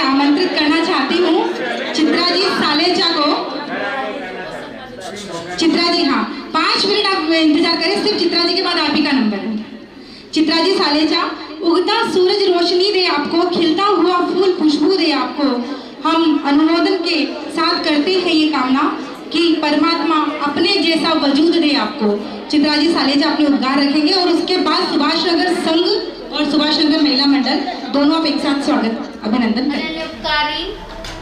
आमंत्रित करना चाहती हूँ चित्रा जी सालेचा को। चित्रा जी, हाँ 5 मिनट आप इंतजार करें, सिर्फ चित्रा जी के बाद आप ही का नंबर है। चित्रा जी सालेचा, उगता सूरज रोशनी दे आपको, खिलता हुआ फूल खुशबू दे आपको। हम अनुमोदन के साथ करते हैं ये कामना कि परमात्मा अपने जैसा वजूद दे आपको। चित्रा जी सालेचा अपने उद्गार रखेंगे और उसके बाद सुभाष नगर संघ और सुभाष नगर महिला मंडल दोनों आप एक साथ स्वागत अभिनंदन करें।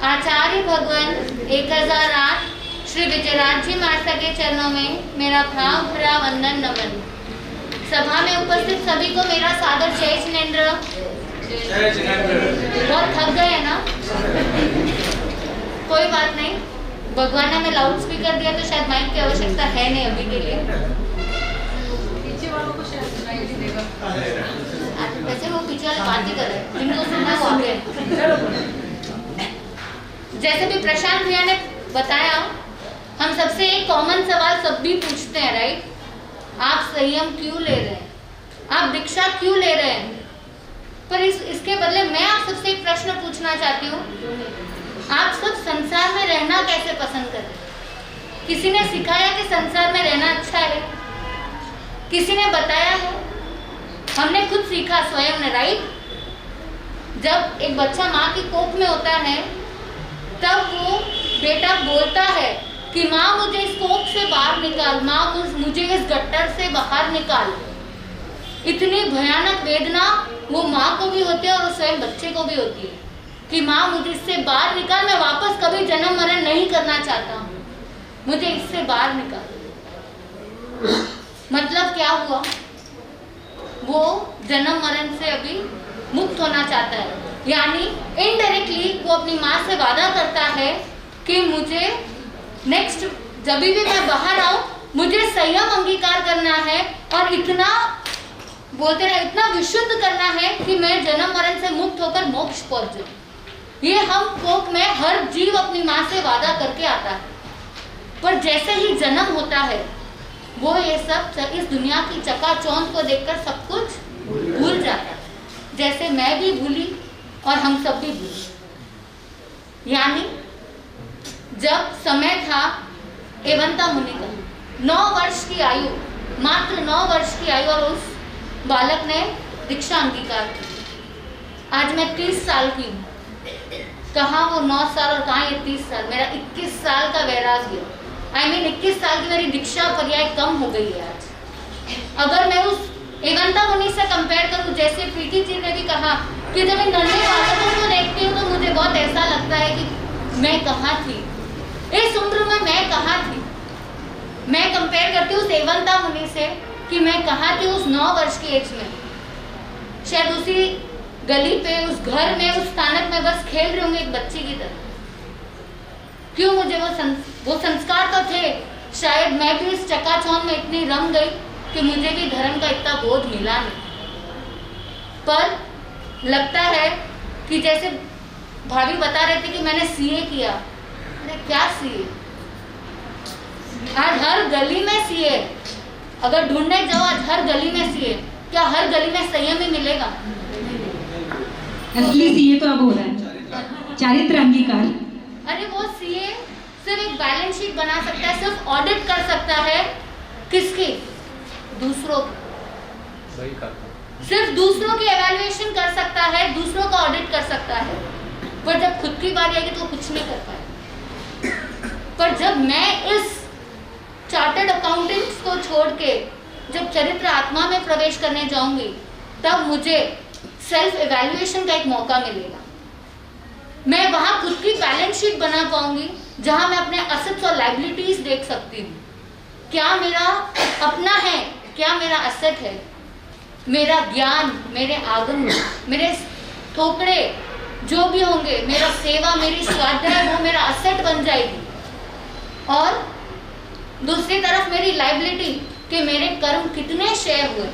आचार्य भगवान 1008 श्री विजयराज जी माता के चरणों में मेरा भाव भरा वंदन नमन। सभा में उपस्थित सभी को मेरा सादर जय जिनेंद्र। बहुत थक गए हैं ना? कोई बात नहीं, भगवान ने हमें लाउड स्पीकर दिया तो शायद माइक की आवश्यकता है नहीं अभी के लिए। पीछे वालों को शायद सुनाई नहीं देगा। वैसे वो पीछे वाले बात ही कर रहे हैं, जिनको सुनना वो आगे। जैसे भी प्रशांत भैया ने बताया, हम सबसे एक कॉमन सवाल सब भी पूछते हैं, राइट? आप संयम क्यों ले रहे हैं? आप दीक्षा क्यों ले रहे हैं? पर इसके बदले मैं आप सबसे एक प्रश्न पूछना चाहती हूँ, आप सब संसार में रहना कैसे पसंद करते हैं? किसी ने सिखाया कि संसार में रहना अच्छा है? किसी ने बताया है? हमने खुद सीखा स्वयं ने, राइट? जब एक बच्चा माँ की कोख में होता है तब वो बेटा बोलता है कि माँ मुझे इस कोख से बाहर निकाल, माँ मुझे इस गट्टर से बाहर निकाल। इतनी भयानक वेदना वो माँ को भी होती है और स्वयं बच्चे को भी होती है कि माँ मुझे इससे बाहर निकाल, मैं वापस कभी जन्म मरण नहीं करना चाहता हूँ, मुझे इससे बाहर निकाल। मतलब क्या हुआ? वो जन्म मरण से अभी मुक्त होना चाहता है, यानी इनडायरेक्टली वो अपनी माँ से वादा करता है कि मुझे नेक्स्ट जब भी मैं बाहर आऊं मुझे संयम अंगीकार करना है और इतना बोलते हैं इतना विशुद्ध करना है कि मैं जन्म मरण से मुक्त होकर मोक्ष पहुंच जाऊं। ये हम कोख में हर जीव अपनी माँ से वादा करके आता है, पर जैसे ही जन्म होता है वो ये सब इस दुनिया की चकाचौंध को देखकर सब कुछ भूल जाता है, जैसे मैं भी भूली और हम सब भी भूले। यानी जब समय था एवंता मुनि का, 9 वर्ष की आयु, मात्र 9 वर्ष की आयु, और उस बालक ने दीक्षा अंगीकार की। आज मैं 30 साल की हूँ, कहाँ वो 9 साल और कहाँ ये 30 साल। मेरा 21 साल का वैराग्य, I mean 21 साल की मेरी दीक्षा पर्याय कम हो गई है आज। अगर मैं उस एवंता मुनि से कंपेयर करूँ, जैसे प्रीति जी ने भी कहा कि जब मैं नन्हे बालकों को देखती हूँ तो मुझे बहुत ऐसा लगता है कि मैं कहाँ थी, इस उम्र में मैं कहाँ थी। मैं कंपेयर करती हूँ उस एवंता मुनि से कि मैं कहाँ थी उस 9 वर्ष की एज में। शायद उसी गली पे, उस घर में, उस स्थानक में बस खेल रही होंगी एक बच्ची की तरह। क्यों? मुझे वो संस्कार तो थे, शायद मैं भी इस चकाचौंध में इतनी रम गई कि मुझे भी धर्म का इतना बोध मिला नहीं। पर लगता है कि जैसे भाभी बता रहे थे कि मैंने सीए किया। अरे क्या सीए? आज हर गली में सीए, अगर ढूंढने जाओ आज हर गली में सीए। क्या हर गली में संयम ही मिलेगा? असली सीए तो अब हो रहा है, चारित्र अंगीकार। अरे वो सीए सिर्फ एक बैलेंस शीट बना सकता है, सिर्फ ऑडिट कर सकता है। किसकी? दूसरों की। सिर्फ दूसरों की एवेल्युएशन कर सकता है, दूसरों का ऑडिट कर सकता है, पर जब खुद की बारी आएगी तो कुछ नहीं कर पाए। पर जब मैं इस चार्टर्ड अकाउंटेंट्स को छोड़ के जब चरित्र आत्मा में प्रवेश करने जाऊंगी, तब मुझे सेल्फ एवेल्युएशन का एक मौका मिलेगा। मैं वहां खुद की बैलेंस शीट बना पाऊंगी, जहां मैं अपने असेट्स और लायबिलिटीज देख सकती हूँ। क्या मेरा अपना है, क्या मेरा असेट है? मेरा ज्ञान, मेरे आगम, मेरे थोपड़े जो भी होंगे, मेरा सेवा, मेरी स्वाध्याय, वो मेरा असेट बन जाएगी। और दूसरी तरफ मेरी लायबिलिटी कि मेरे कर्म कितने क्षय हुए,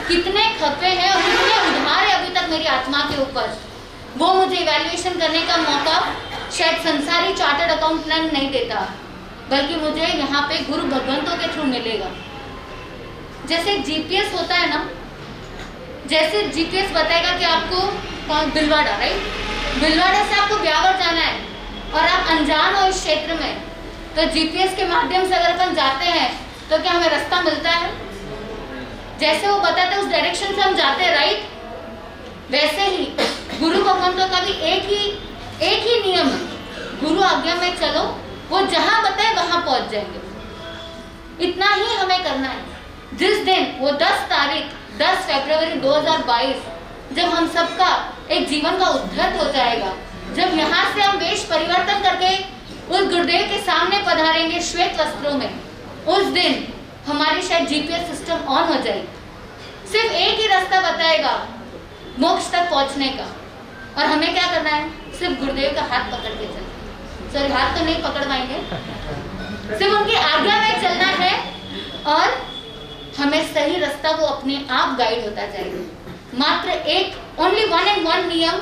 कितने खपे हैं और कितने उधार है अभी तक मेरी आत्मा के ऊपर, वो मुझे इवैल्यूएशन करने का मौका शायद संसारी चार्टर्ड अकाउंटेंट नहीं देता, बल्कि मुझे यहाँ पे गुरु भगवंतों के थ्रू मिलेगा। जैसे जीपीएस होता है ना, जैसे जीपीएस बताएगा कि आपको भीलवाड़ा, राइट, भीलवाड़ा से आपको ब्यावर जाना है और आप अनजान हो इस क्षेत्र में, तो जीपीएस के माध्यम से अगर अपन जाते हैं तो क्या हमें रास्ता मिलता है? जैसे वो बताते हैं उस डायरेक्शन से हम जाते हैं, राइट? वैसे ही गुरु भगवंतों का भी एक ही नियम है, गुरु आज्ञा में चलो, वो जहां बताए वहां पहुंच जाएंगे। इतना ही हमें करना है। जिस दिन वो 10 फरवरी 2022 जब हम सबका एक जीवन का उद्धार हो जाएगा, जब यहाँ से हम वेश परिवर्तन करके उस गुरुदेव के सामने पधारेंगे श्वेत वस्त्रों में, उस दिन हमारी शायद जीपीएस सिस्टम ऑन हो जाएगी। सिर्फ एक ही रास्ता बताएगा मोक्ष तक पहुंचने का, और हमें क्या करना है? सिर्फ गुरुदेव का हाथ पकड़ के चलना। सॉरी, हाथ तो नहीं पकड़ पाएंगे, सिर्फ उनकी आज्ञा में चलना है और हमें सही रास्ता वो अपने आप गाइड होता जाएगा। मात्र एक ओनली वन एंड वन नियम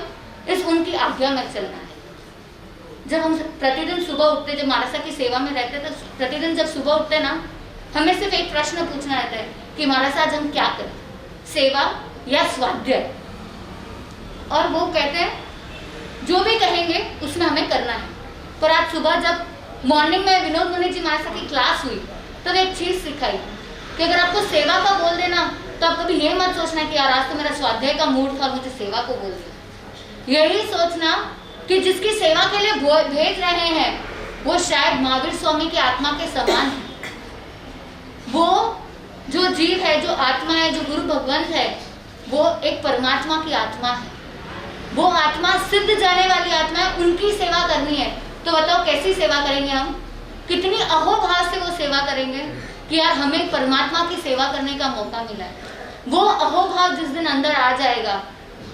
इस उनकी आज्ञा में चलना है। जब हम प्रतिदिन सुबह उठते, जब महाराज की सेवा में रहते, तो प्रतिदिन जब सुबह उठते ना, हमें सिर्फ एक प्रश्न पूछना रहता है कि महाराज आज हम क्या करें, सेवा या स्वाध्याय? और वो कहते हैं जो भी कहेंगे उसमें हमें करना है। पर आज सुबह जब मॉर्निंग में विनोद मुनि जी महाराज की क्लास हुई, तो एक चीज सिखाई कि अगर आपको सेवा का बोल देना, तो आप कभी ये मत सोचना कि यार आज तो मेरा स्वाध्याय का मूड था, मुझे सेवा को बोल दिया। यही सोचना कि जिसकी सेवा के लिए भेज रहे हैं वो शायद महावीर स्वामी की आत्मा के समान है। वो जो जीव है, जो आत्मा है, जो गुरु भगवंत है, वो एक परमात्मा की आत्मा है। वो आत्मा सिद्ध जाने वाली आत्मा है, उनकी सेवा करनी है। तो बताओ कैसी सेवा करेंगे हम? कितनी अहोभाव से वो सेवा करेंगे कि यार हमें परमात्मा की सेवा करने का मौका मिला है। वो अहोभाव जिस दिन अंदर आ जाएगा,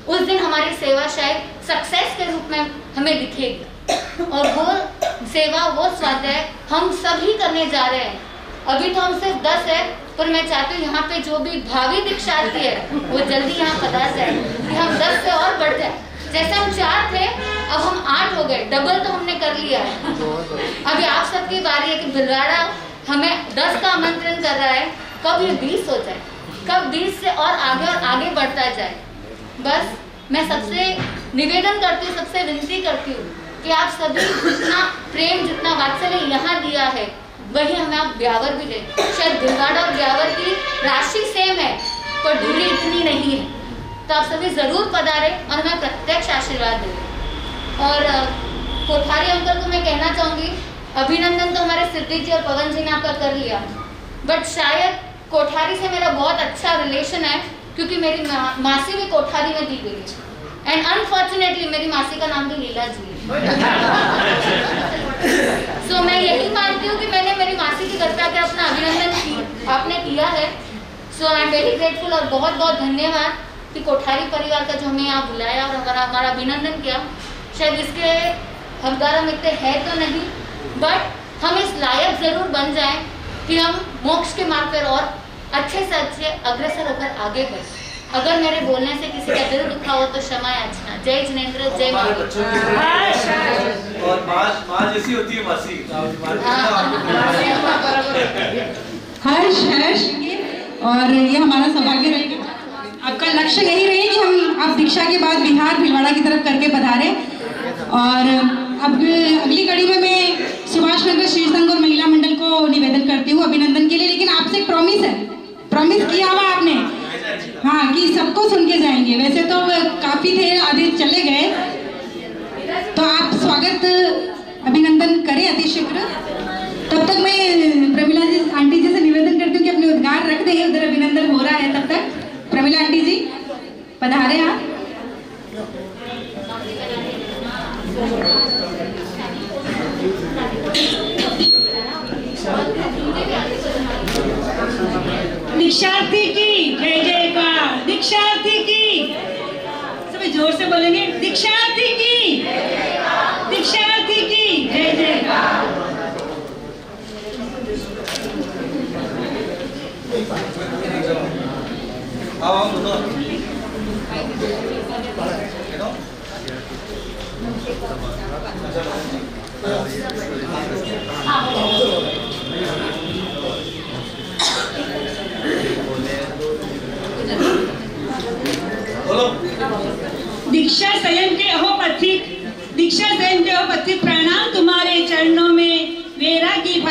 उस दिन हमारी सेवा शायद सक्सेस के रूप में हमें दिखेगी। और वो सेवा, वो स्वाध्याय हम सभी करने जा रहे हैं। अभी तो हम सिर्फ 10 है, पर मैं चाहती हूँ यहाँ पे जो भी भावी दीक्षार्थी है वो जल्दी यहाँ पधार जाए कि हम 10 से और बढ़ जाए। जैसे हम 4 थे, अब हम 8 हो गए, डबल तो हमने कर लिया है। अभी आप सबकी बारी है कि भीलवाड़ा हमें 10 का आमंत्रण कर रहा है, कब ये 20 हो जाए, कब 20 से और आगे बढ़ता जाए। बस मैं सबसे निवेदन करती हूँ, सबसे विनती करती हूँ कि आप सभी जितना प्रेम, जितना वात्सल्य यहाँ दिया है, वही हमें आप ब्यावर भी दें। शायद भीलवाड़ा और ब्यावर की राशि सेम है, पर दूरी इतनी नहीं है। तो आप सभी जरूर पधारें और हमें प्रत्यक्ष आशीर्वाद दें। और कोठारी अंकल को मैं कहना चाहूँगी, अभिनंदन तो हमारे सिद्धि जी और पवन जी ने आपका कर लिया, बट शायद कोठारी से मेरा बहुत अच्छा रिलेशन है, क्योंकि मेरी मासी भी कोठारी में दी गई है। एंड अनफॉर्चुनेटली मेरी मासी का नाम भी लीला जी है। सो मैं यही मानती हूँ कि मैंने मेरी मासी के घर पे आकर अपना अभिनंदन आपने किया है। सो आई एम वेरी ग्रेटफुल और बहुत बहुत धन्यवाद कि कोठारी परिवार का जो हमें यहाँ बुलाया और हमारा अभिनंदन किया। शायद इसके हकदार हम इतने है तो नहीं, बट हम इस लायक जरूर बन जाएं कि हम मोक्ष के मार्ग पर और अच्छे से अच्छे अग्रसर होकर आगे बढ़ें। अगर मेरे बोलने से किसी का दिल दुखा हो तो क्षमा याचना। जय जिनेंद्र, जय और माँ जैसी होती है मासी। हर्ष हर्ष, और ये हमारा सौभाग्य रहेगा, आपका लक्ष्य यही रहे कि हम आप दीक्षा के बाद बिहार भीलवाड़ा की तरफ करके पधारे। और अब अगली कड़ी में मैं सुभाष नगर श्री संघ और महिला मंडल को निवेदन करती हूँ अभिनंदन के लिए। लेकिन आपसे एक प्रॉमिस है, प्रॉमिस किया हुआ आपने, हाँ, कि सबको सुन के जाएंगे। वैसे तो काफी थे, आधे चले गए, तो आप स्वागत अभिनंदन करें अति शीघ्र। तब तक मैं प्रमिला जी आंटी जी से निवेदन करती हूँ कि अपने उद्गार रख दें, उधर अभिनंदन हो रहा है। तब तक प्रमिला आंटी जी पधारे आप। दीक्षार्थी की जय जयकार, दीक्षार्थी की, सभी जोर से बोलेंगे, दीक्षार्थी की, दीक्षार्थी की जय जयकार। दीक्षा संयम के अहोपथिक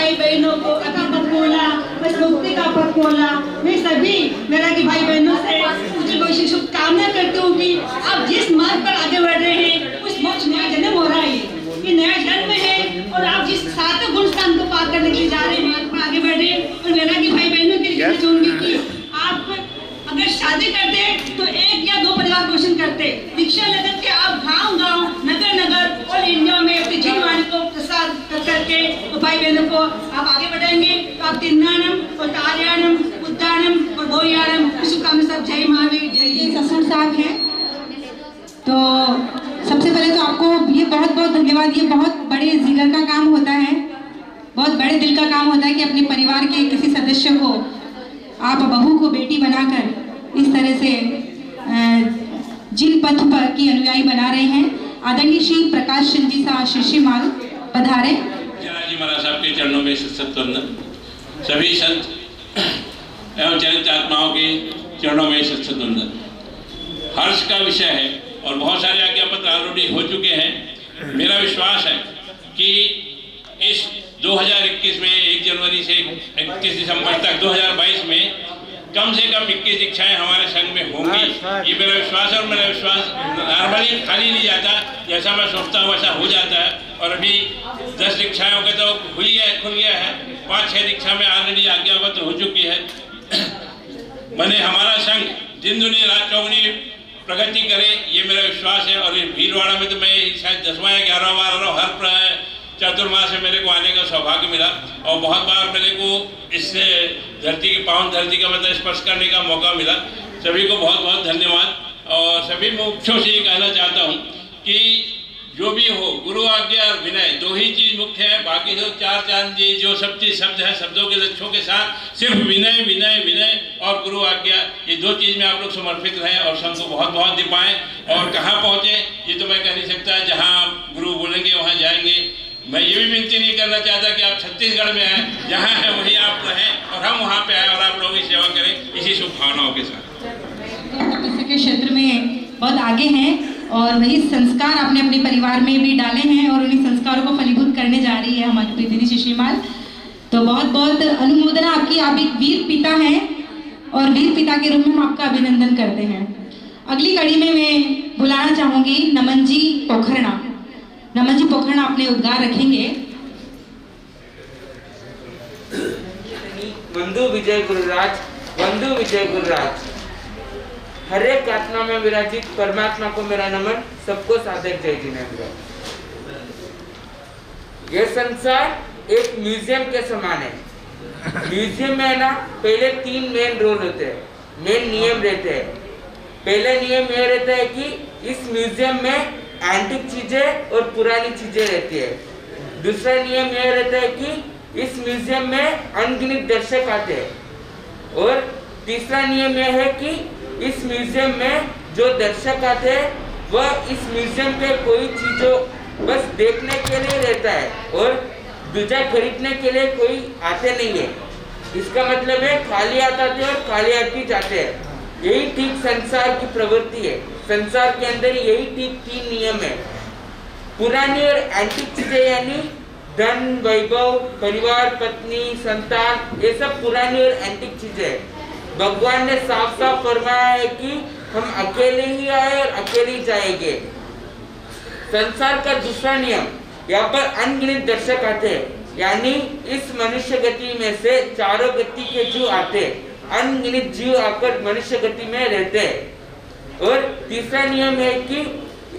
भाई बहनों को अकापत खोला, बस मुक्ति का पथ खोला। मैं सभी मेरा की भाई बहनों से मुझे बहुत शुभकामना करती हूँ कि आप जिस मार्ग पर आगे बढ़ रहे हैं उस मोक्ष नया जन्म हो रहा है, ये नया जन्म है और आप जिस सातों गुण स्थान को पार करने के लिए जा रहे हैं, मार्ग पर आगे बढ़ रहे हैं। और मेरा की भाई बहनों के लिए कहना चाहूंगी कि आप अगर शादी करते तो 1 या 2 परिवार पोषण करते, दीक्षा लेकर के आप गांव-गांव, नगर-नगर और इंडिया में अपनी जीववाणी को प्रसार करके तो भाई बहनों को आप आगे बढ़ाएंगे। तो आप तिन्नानम और तार्यानम, उद्दानम और बोयानम शुभकामना सब। जय महावीर, जय ये ससुर साहब हैं, तो सबसे पहले तो आपको ये बहुत बहुत धन्यवाद। ये बहुत बड़े जिगर का काम होता है, बहुत बड़े दिल का काम होता है कि अपने परिवार के किसी सदस्य को आप बहू को बेटी बनाकर इस तरह से जिन पथ पर की अनुयायी बना रहे हैं। आदरणीय श्री प्रकाश चंद जी सा शिष्यमाल पधारे। जी महाराज साहब के चरणों में सत वंदन। सभी संत एवं चरित्र आत्माओं के चरणों में सत वंदन। हर्ष का विषय है और बहुत सारे आज्ञा पत्र ऑलरेडी हो चुके हैं। मेरा विश्वास है कि इस 2021 में 1 जनवरी से 31 दिसंबर तक 2022 में कम से कम 21 दीक्षाएं हमारे संघ में होंगी, ये मेरा विश्वास है। और मेरा विश्वास नॉर्मली खाली नहीं जाता, जैसा मैं सोचता हूँ वैसा हो जाता है। और अभी 10 दीक्षाओं का तो खुल गया है, 5-6 दीक्षा में ऑलरेडी आज्ञापत्र हो चुकी है। मैंने हमारा संघ दिन दुनी रात चौगुनी प्रगति करे, ये मेरा विश्वास है। और ये भीलवाड़ा में तो मैं शायद 10वां या 11वां बार आ रहा हूँ। हर चतुर्मास में मेरे को आने का सौभाग्य मिला और बहुत बार मेरे को इस धरती की पावन धरती का मतलब स्पर्श करने का मौका मिला। सभी को बहुत बहुत धन्यवाद। और सभी मुख्यों से ये कहना चाहता हूँ कि जो भी हो, गुरु आज्ञा और विनय 2 ही चीज मुख्य है। बाकी जो 4 चांद ये जो सब चीज शब्द है, शब्दों के लक्ष्यों के साथ सिर्फ विनय विनय विनय और गुरु आज्ञा, ये 2 चीज में आप लोग समर्पित रहें और संघ को बहुत बहुत दिपाएं। और कहाँ पहुँचे ये तो मैं कह नहीं सकता, जहाँ गुरु बोलेंगे वहाँ जाएंगे। मैं ये भी विनती नहीं करना चाहता कि आप छत्तीसगढ़ में हैं, जहाँ हैं वहीं आप रहें और हम वहाँ पे आए और आप लोगों की सेवा करें, इसी शुभकामनाओं के साथ। तपस्या के क्षेत्र में बहुत आगे हैं और वही संस्कार आपने अपने परिवार में भी डाले हैं और उन्हीं संस्कारों को फलीभूत करने जा रही है हमारी प्रीति शिष्यमाल। तो बहुत बहुत अनुमोदना आपकी। आप एक वीर पिता हैं और वीर पिता के रूप में हम आपका अभिनंदन करते हैं। अगली कड़ी में मैं बुलाना चाहूंगी नमन जी पोखरना। नमन जी पोखरना अपने उद्गार रखेंगे। वंदु विजय गुरुराज, वंदु विजय गुरुराज। हर एक आत्मा में विराजित परमात्मा को मेरा नमन, सबको सादर जय जिनेंद्र। ये संसार एक म्यूजियम के समान है। म्यूजियम में ना पहले 3 मेन रोल होते हैं, मेन नियम रहते हैं। पहला नियम यह रहता है कि इस म्यूजियम में एंटिक चीजें और पुरानी चीजें रहती है। दूसरा नियम यह रहता है कि इस म्यूजियम में अनगिनत दर्शक आते हैं। और तीसरा नियम यह है कि इस म्यूजियम में जो दर्शक आते हैं वह इस म्यूजियम के कोई चीजों बस देखने के लिए रहता है और दूजा खरीदने के लिए कोई आते नहीं है। इसका मतलब है खाली आते हैं और खाली आती जाते हैं। यही ठीक संसार की प्रवृत्ति है। संसार के अंदर यही ठीक 3 नियम है। पुरानी और एंटिक चीजें यानी धन, वैभव, परिवार, पत्नी, संतान, ये सब पुरानी और एंटिक चीजें हैं। भगवान ने साफ साफ फरमाया है कि हम अकेले ही आए और अकेले ही जाएंगे। संसार का दूसरा नियम, यहाँ पर अनगिनत दर्शक आते हैं, यानी इस मनुष्य गति में से चारों गति के जीव आते हैं। अनगिनत जीव आकर मनुष्य गति में रहते हैं। और तीसरा नियम है कि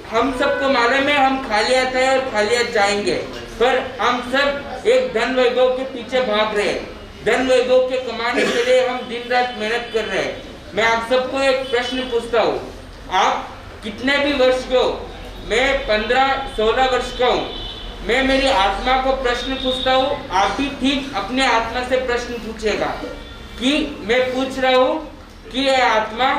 हम सबको मालूम है हम खाली आता है और खाली जाएंगे, पर हम सब एक धन वैभव के पीछे भाग रहे हैं। धन वैभव के कमाने के लिए हम दिन रात मेहनत कर रहे हैं। मैं आप सबको एक प्रश्न पूछता हूँ, आप कितने भी वर्ष के हो, मैं 15-16 वर्ष का हूँ, मैं मेरी आत्मा को प्रश्न पूछता हूँ, आप भी ठीक अपने आत्मा से प्रश्न पूछेगा कि मैं पूछ रहा हूँ कि ये आत्मा,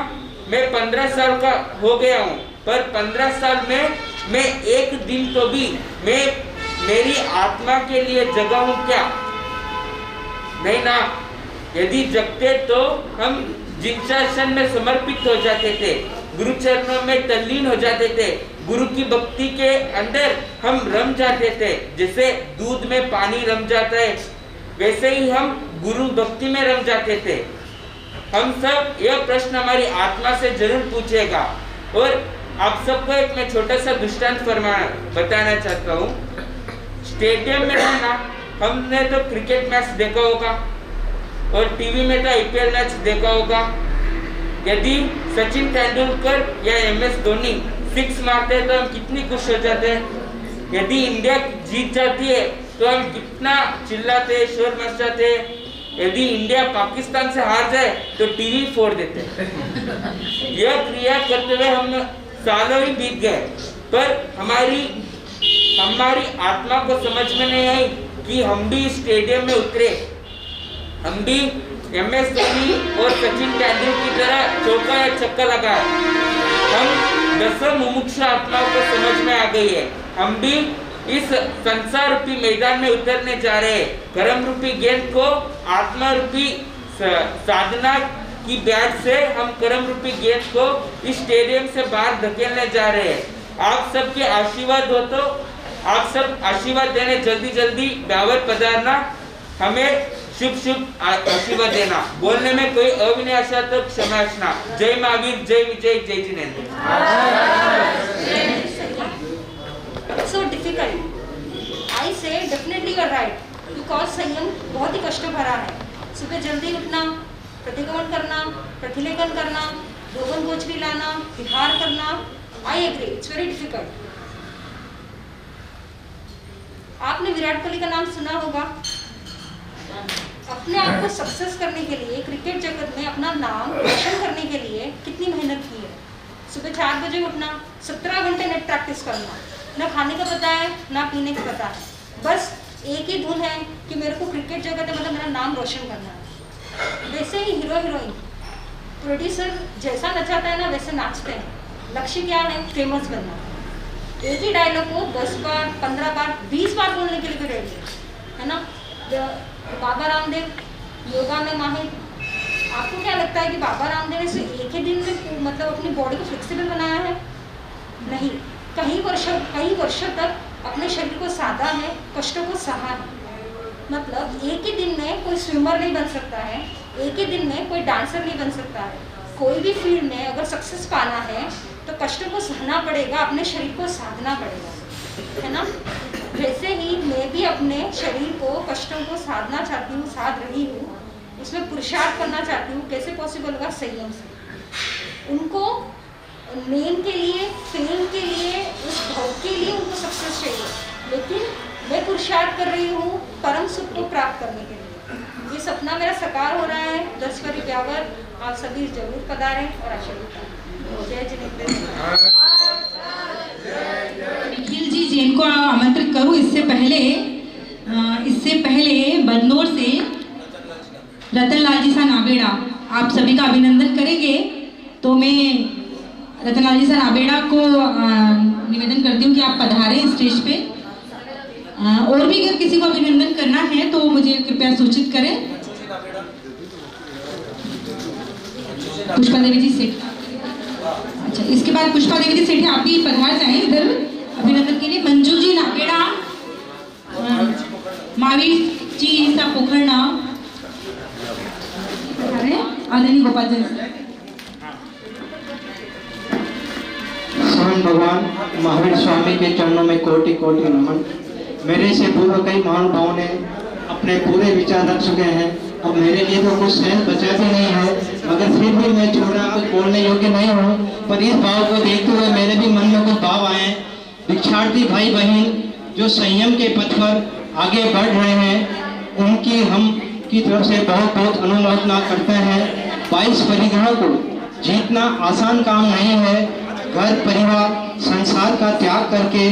मैं 15 साल का हो गया हूँ, पर 15 साल में मैं एक दिन तो भी मैं मेरी आत्मा के लिए जगा हूँ क्या? नहीं ना। यदि जगते तो हम जिज्ञासन में समर्पित हो जाते थे, गुरु चरणों में तल्लीन हो जाते थे, गुरु की भक्ति के अंदर हम रम जाते थे, जैसे दूध में पानी रम जाता है। वैसे ही हम गुरु भक्ति में रम जाते थे। हम सब यह प्रश्न हमारी आत्मा से जरूर पूछेगा। और आप सबको एक मैं छोटा सा दृष्टांत बताना चाहता हूँ। स्टेडियम में है ना, हमने तो क्रिकेट मैच देखा होगा और टीवी में तो IPL मैच देखा होगा। यदि सचिन तेंदुलकर या MS धोनी 6 मारते हैं तो हम कितनी खुश हो जाते हैं। यदि इंडिया जीत जाती है तो हम कितना चिल्लाते, शोर मचाते। यदि इंडिया पाकिस्तान से हार जाए तो टीवी फोड़ देते। यह क्रिया करते हुए हम सालों ही बीत गए, पर हमारी आत्मा को समझ में नहीं आई कि हम भी स्टेडियम में उतरे, हम भी MS धोनी और सचिन तेंदुलकर की तरह चौका या छक्का लगाए। हम 10 मुमुक्षु आत्माओं को समझ में आ गई है। हम भी इस संसार रूपी मैदान में उतरने जा रहे हैं। कर्म रूपी गेंद को आत्मा रूपी साधना की बैट से हम कर्म रूपी गेंद को इस स्टेडियम से बाहर धकेलने जा रहे हैं। आप सबके आशीर्वाद हो तो आप सब आशीर्वाद देने जल्दी ब्यावर पधारना, हमें शुभ आशीर्वाद देना। बोलने में कोई अविनय आशा तो क्षमाशना। जय महावीर, जय विजय, जय Jinendra. So difficult. I say definitely you are right because संयम बहुत ही कष्ट भरा है। सुबह जल्दी उठना, प्रतिगमन करना, प्रतिलेखन करना, रोगन गोचरी लाना, विहार करना। I agree, it's very difficult. आपने विराट कोहली का नाम सुना होगा। अपने आप को सक्सेस करने के लिए क्रिकेट जगत में अपना नाम रोशन करने के लिए कितनी मेहनत की है। सुबह 4 बजे उठना, 17 घंटे नेट प्रैक्टिस करना, ना खाने का पता है ना पीने का पता है, बस एक ही धुन है कि मेरे को क्रिकेट जगत में मतलब मेरा नाम रोशन करना है। वैसे ही हीरो हीरोइन प्रोड्यूसर जैसा नचाता है ना वैसे नाचते हैं। लक्ष्य क्या है? फेमस बनना। एक ही डायलॉग को 10 बार, 15 बार, 20 बार बोलने के लिए भी रेडी है ना। बाबा रामदेव योगा में माहिर। आपको क्या लगता है कि बाबा रामदेव ने सिर्फ एक ही दिन में मतलब अपनी बॉडी को फ्लेक्सिबल बनाया है? नहीं, कई वर्षों तक अपने शरीर को साधा है, कष्टों को सहा है। मतलब एक ही दिन में कोई स्विमर नहीं बन सकता है, एक ही दिन में कोई डांसर नहीं बन सकता है। कोई भी फील्ड में अगर सक्सेस पाना है तो कष्टों को सहना पड़ेगा, अपने शरीर को साधना पड़ेगा, है ना। वैसे ही मैं भी अपने शरीर को कष्टों को साधना चाहती हूँ, साध रही हूँ, उसमें पुरुषार्थ करना चाहती हूँ। कैसे पॉसिबल होगा? संयम से। उनको नेम के लिए, फेम के लिए, उस भाव के लिए उनको सक्सेस चाहिए, लेकिन मैं पुरुषार्थ कर रही हूँ परम सुख को प्राप्त करने के लिए। ये सपना मेरा साकार हो रहा है। 10 फरी ब्यावर आप सभी जरूर पधारें और आशीर्वाद करें। जय जिनेंद्र। निखिल जी जैन को आमंत्रित करूं। इससे पहले बदनौर से रतनलाल जी सा नाबेड़ा आप सभी का अभिनंदन करेंगे। तो मैं रतनलाल जी सा नाबेड़ा को निवेदन करती हूँ कि आप पधारें स्टेज पे। और भी अगर किसी को अभिनंदन करना है तो मुझे कृपया सूचित करें। पुष्पा देवी जी सेठ। अच्छा, इसके बाद पुष्पा देवी जी सेठ आप भी पधार जाएं इधर अभिनंदन के लिए। मंजू जी नाकेड़ा, महावीर जी सा पोखरना आदरणीय गोपाल जी। स्वयं भगवान महावीर स्वामी के चरणों में कोटि कोटि नमन। मेरे से पूर्व कई महानुभावों ने अपने पूरे विचार रख चुके हैं। अब मेरे लिए तो कुछ सहज बचा भी नहीं है, मगर फिर भी मैं छोड़ा कुछ बोलने योग्य नहीं हूँ। पर इस भाव को देखते हुए मेरे भी मन में कुछ भाव आए। दीक्षार्थी भाई बहन जो संयम के पथ पर आगे बढ़ रहे हैं, उनकी हम की तरफ से बहुत बहुत अनुमोदना करते हैं। 22 परिग्रह को जीतना आसान काम नहीं है। घर परिवार संसार का त्याग करके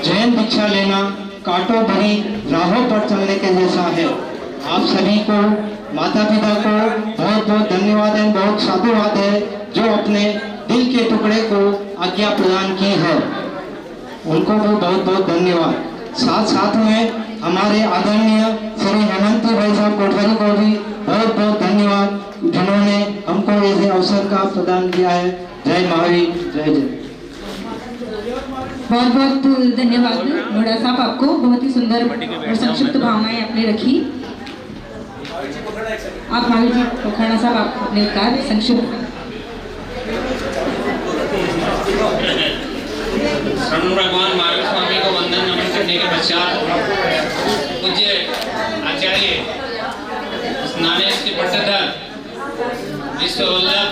जैन दीक्षा लेना कांटों भरी राहों पर चलने के जैसा है। आप सभी को, माता पिता को बहुत बहुत धन्यवाद है, बहुत साधुवाद है जो अपने दिल के टुकड़े को आज्ञा प्रदान की है, उनको भी बहुत बहुत धन्यवाद। साथ में हमारे आदरणीय श्री हेमंत भाई साहब कोटवारी को भी बहुत बहुत धन्यवाद जिन्होंने हमको ऐसे अवसर का प्रदान किया है। जय महावीर, जय जय। बहुत बहुत धन्यवाद नोड़ा साहब, आपको बहुत ही सुंदर और संक्षिप्त भावनाएं आपने रखी। आप महावीर जी पोखरणा साहब, आप अपने उद्गार संक्षिप्त। शरण भगवान महावीर स्वामी को वंदन नमन करने के पश्चात पूज्य आचार्य स्नानेश के पट्टधर विश्ववल्लभ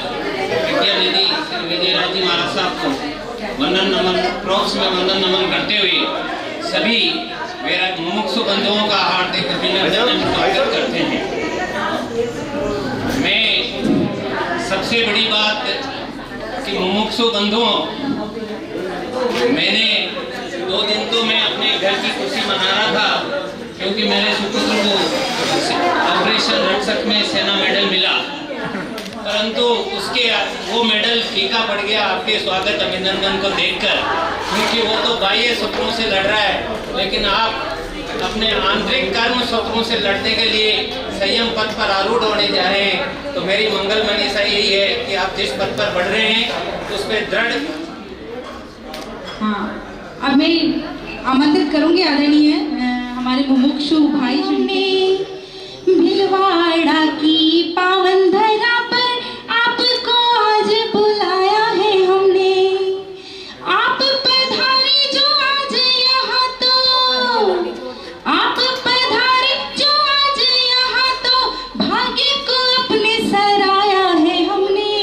विद्यानिधि श्री विजयराज जी महाराज साहब को वंदन नमन प्रोक्ष में वंदन नमन करते हुए सभी मेरा मुमुक्षु बंधुओं का हार्दिक अभिनंदन स्वागत करते हैं। मैं सबसे बड़ी बात कि मुमुक्षु बंधुओं, मैंने 2 दिन तो मैं अपने घर की खुशी मना रहा था क्योंकि मेरे सुपुत्र को ऑपरेशन रक्षक में सेना मेडल मिला, परंतु उसके वो मेडल फीका पड़ गया आपके स्वागत अभिनंदन को देखकर, क्योंकि वो तो बाह्य शत्रुओं से लड़ रहा है, लेकिन आप अपने आंतरिक कर्म शत्रुओं से लड़ने के लिए संयम पथ पर आरूढ़ होने जा रहे हैं। तो मेरी मंगल मनीषा यही है कि आप जिस पथ पर बढ़ रहे हैं उस पर दृढ़। हाँ, अब मैं आमंत्रित करूंगी आदरणीय हमारे मुमुक्षु भाई भिलवाड़ा की पावन धरा पर आपको आज बुलाया है हमने। आप पधारे जो आज यहाँ, तो आप पधारे जो आज यहाँ, तो भाग्य को अपने सराया है हमने।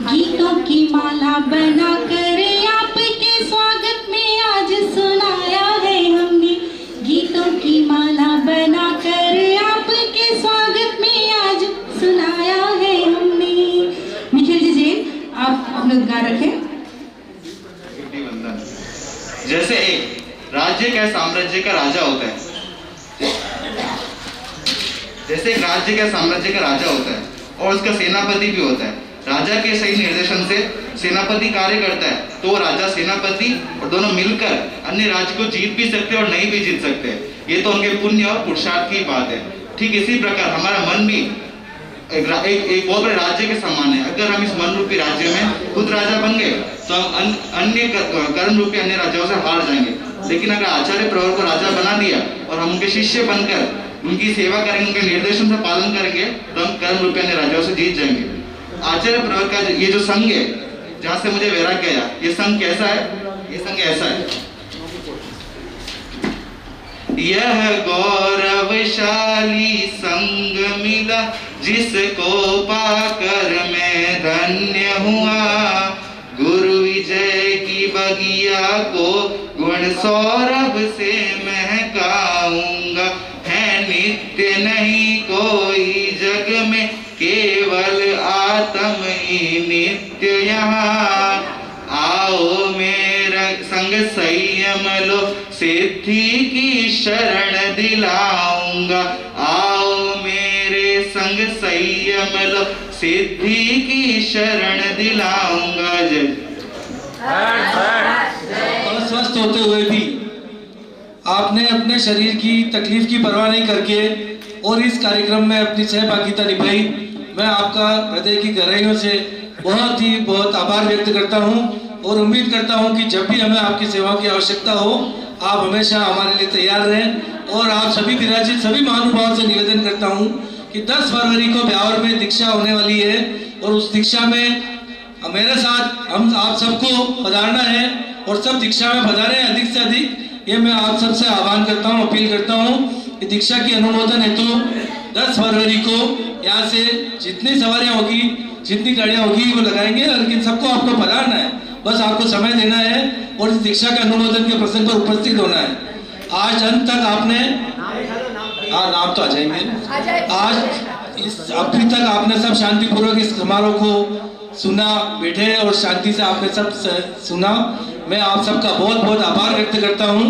गीतों की माला बना कर आपके स्वागत में आज सुनाया है हमने। गीतों की माला बना कर आपके स्वागत में आज सुनाया है हमने। निखिल जी जैन, आप अपने उद्गार रखें। जैसे एक राज्य का साम्राज्य का राजा होता है, जैसे एक राज्य का साम्राज्य का राजा होता है और उसका सेनापति भी होता है। राजा के सही निर्देशन से सेनापति कार्य करता है तो राजा सेनापति और दोनों मिलकर अन्य राज्य को जीत भी सकते हैं और नहीं भी जीत सकते। ये तो उनके पुण्य और पुरुषार्थ की बात है। ठीक इसी प्रकार हमारा मन भी एक बहुत बड़े राज्य के समान है। अगर हम इस मन रूपी राज्य में खुद राजा बन गए तो हम अन्य कर्म रूपी अन्य राज्यों से हार जाएंगे। लेकिन अगर आचार्य प्रवर को राजा बना दिया और हम उनके शिष्य बनकर उनकी सेवा करेंगे, उनके निर्देशन से पालन करेंगे, तो हम कर्म रूपी अन्य राज्यों से जीत जाएंगे। आचार्य प्रवर का ये जो संघ है, जहाँ से मुझे वैराग्य आया, ये संघ कैसा है? ये संघ ऐसा है। यह गौरवशाली संग मिला जिसको पाकर मैं धन्य हुआ। गुरु विजय की बगिया को गुण सौरभ से महकाऊंगा। है नित्य नहीं कोई जग में, केवल आत्म ही नित्य यहाँ। आओ मेरा संग संयम लो, सिद्धि की शरण दिलाऊंगा। आओ मेरे संग संयम लो, सिद्धि की शरण दिलाऊंगा। जय। अस्वस्थ होते हुए भी आपने अपने शरीर की तकलीफ की परवाह नहीं करके और इस कार्यक्रम में अपनी सहभागिता निभाई। मैं आपका हृदय की गहराइयों से बहुत आभार व्यक्त करता हूं और उम्मीद करता हूं कि जब भी हमें आपकी सेवा की आवश्यकता हो, आप हमेशा हमारे लिए तैयार रहें। और आप सभी विराजित सभी महानुभावों से निवेदन करता हूं कि 10 फरवरी को ब्यावर में दीक्षा होने वाली है और उस दीक्षा में मेरे साथ हम आप सबको पधारना है और सब दीक्षा में पधारें अधिक से अधिक। ये मैं आप सबसे आह्वान करता हूँ, अपील करता हूँ कि दीक्षा की अनुमोदन हेतु 10 फरवरी को यहाँ से जितनी सवारियाँ होगी, जितनी गाड़ियाँ होगी वो लगाएंगे, लेकिन सबको आपको पधारना है। बस आपको समय देना है और इस दीक्षा के अनुमोदन के प्रसंग पर उपस्थित होना है। आज अंत तक आपने नाम तो आ जाएंगे। आज इस अभी तक आपने सब शांतिपूर्वक इस समारोह को सुना, बैठे और शांति से आपने सब सुना। मैं आप सबका बहुत आभार व्यक्त करता हूं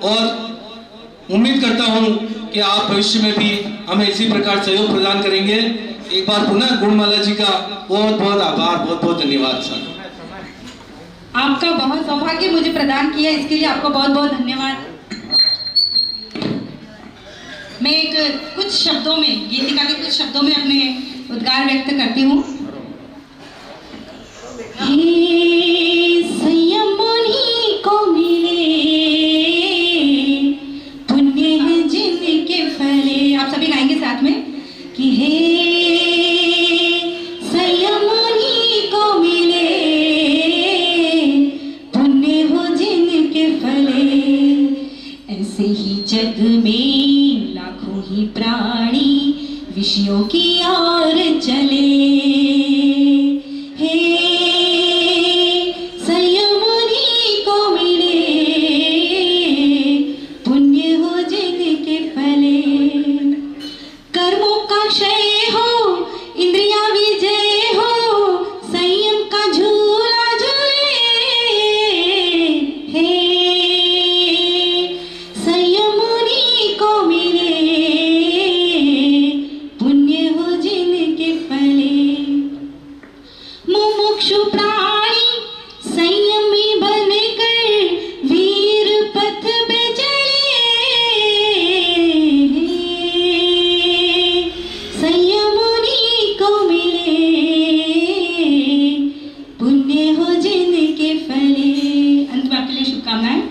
और उम्मीद करता हूं कि आप भविष्य में भी हमें इसी प्रकार सहयोग प्रदान करेंगे। एक बार पुनः गुणमाला जी का बहुत आभार, बहुत धन्यवाद सर। आपका बहुत सौभाग्य मुझे प्रदान किया, इसके लिए आपको बहुत धन्यवाद। मैं कुछ शब्दों में, गीतिका के कुछ शब्दों में अपने उद्गार व्यक्त करती हूँ। संयम उन्हीं को मिले, पुण्य है जिनके फले। आप सभी गाएंगे साथ में कि हे जग में लाखों ही प्राणी विषयों की ओर चले, हे संयमुनि को मिले पुण्य हो जिनके फले। कर्मों का क्षय हो, इंद्रिया विजय हो, संयम का झूला झूले, हे संयमुनि को मिले पुण्य हो जिनके फले। मुमुक्षु प्राणी संयमी बनकर वीर पथ पे चले, संयमुनि को मिले पुण्य हो जिनके फले। अंत में आपके लिए शुभकामनाएं।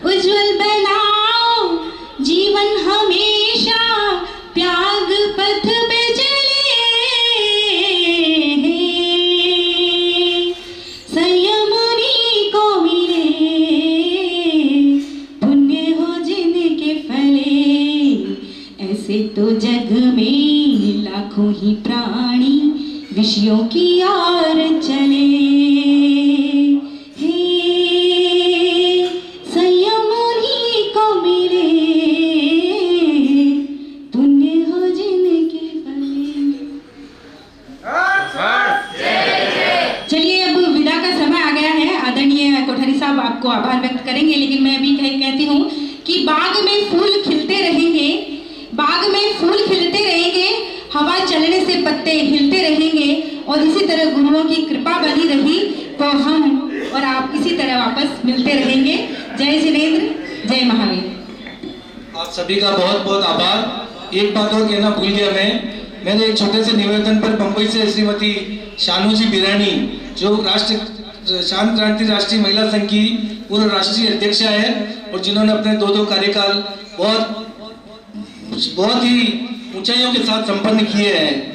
उज्जवल बनाओ जीवन हमेशा त्याग पथ पे चले, संयमुनि को मिले पुण्य हो जिनके फले। ऐसे तो जग में लाखों ही प्राणी विषयों की ओर चले, हे संयमुनि को मिले पुण्य हो जिनके फले। चलिए अब विदा का समय आ गया है। आदरणीय कोठारी साहब आपको आभार व्यक्त करेंगे, लेकिन मैं अभी कहती हूँ कि बाग में फूल खिलते रहेंगे, बाग में फूल खिलते रहेंगे, हवा चलने से पत्ते हिलते रहेंगे, और इसी तरह गुरुओं की कृपा बनी रही तो हम और आप इसी तरह वापस मिलते रहेंगे। जय जिनेंद्र, जय महावीर। आप सभी का बहुत बहुत आभार। एक बात और कहना भूल गया मैंने एक छोटे से निवेदन पर बंबई से श्रीमती शानू जी बिरानी, जो शांत क्रांति राष्ट्रीय महिला संघ की पूर्व राष्ट्रीय अध्यक्षा है और जिन्होंने अपने 2 कार्यकाल बहुत ही ऊंचाइयों के साथ संपन्न किए हैं।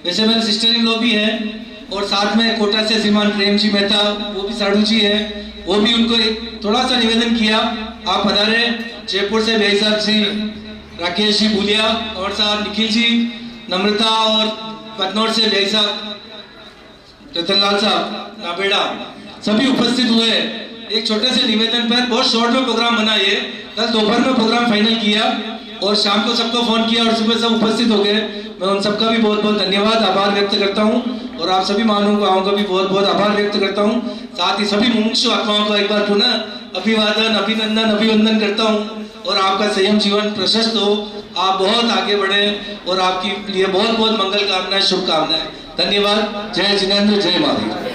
वैसे मेरे सिस्टर इन लॉ भी हैं, और साथ में कोटा से श्रीमान प्रेम जी मेहता, वो भी साड़ू जी हैं, वो भी उनको एक थोड़ा सा निवेदन किया। आप पधारे। जयपुर से भाई साहब श्री राकेश जी भूलिया और साहब निखिल जी, नम्रता, और पतनौर से भाई साहब रतनलाल साहब नाबेड़ा, सभी उपस्थित हुए। एक छोटे से निवेदन पर बहुत शॉर्ट में प्रोग्राम बना। ये कल दोपहर में प्रोग्राम फाइनल किया और शाम को सबको फोन किया और सुबह सब उपस्थित हो गए। मैं उन सबका भी बहुत बहुत धन्यवाद आभार व्यक्त करता हूं, और आप सभी महानुभावों का भी बहुत बहुत आभार व्यक्त करता हूं। साथ ही सभी मुमुक्षु आत्माओं का एक बार पुनः अभिवादन, अभिनंदन, अभिवंदन करता हूं, और आपका संयम जीवन प्रशस्त हो, आप बहुत आगे बढ़े, और आपके लिए बहुत बहुत मंगल कामनाएं, शुभकामनाएं। धन्यवाद। जय जिनेंद्र, जय महावीर।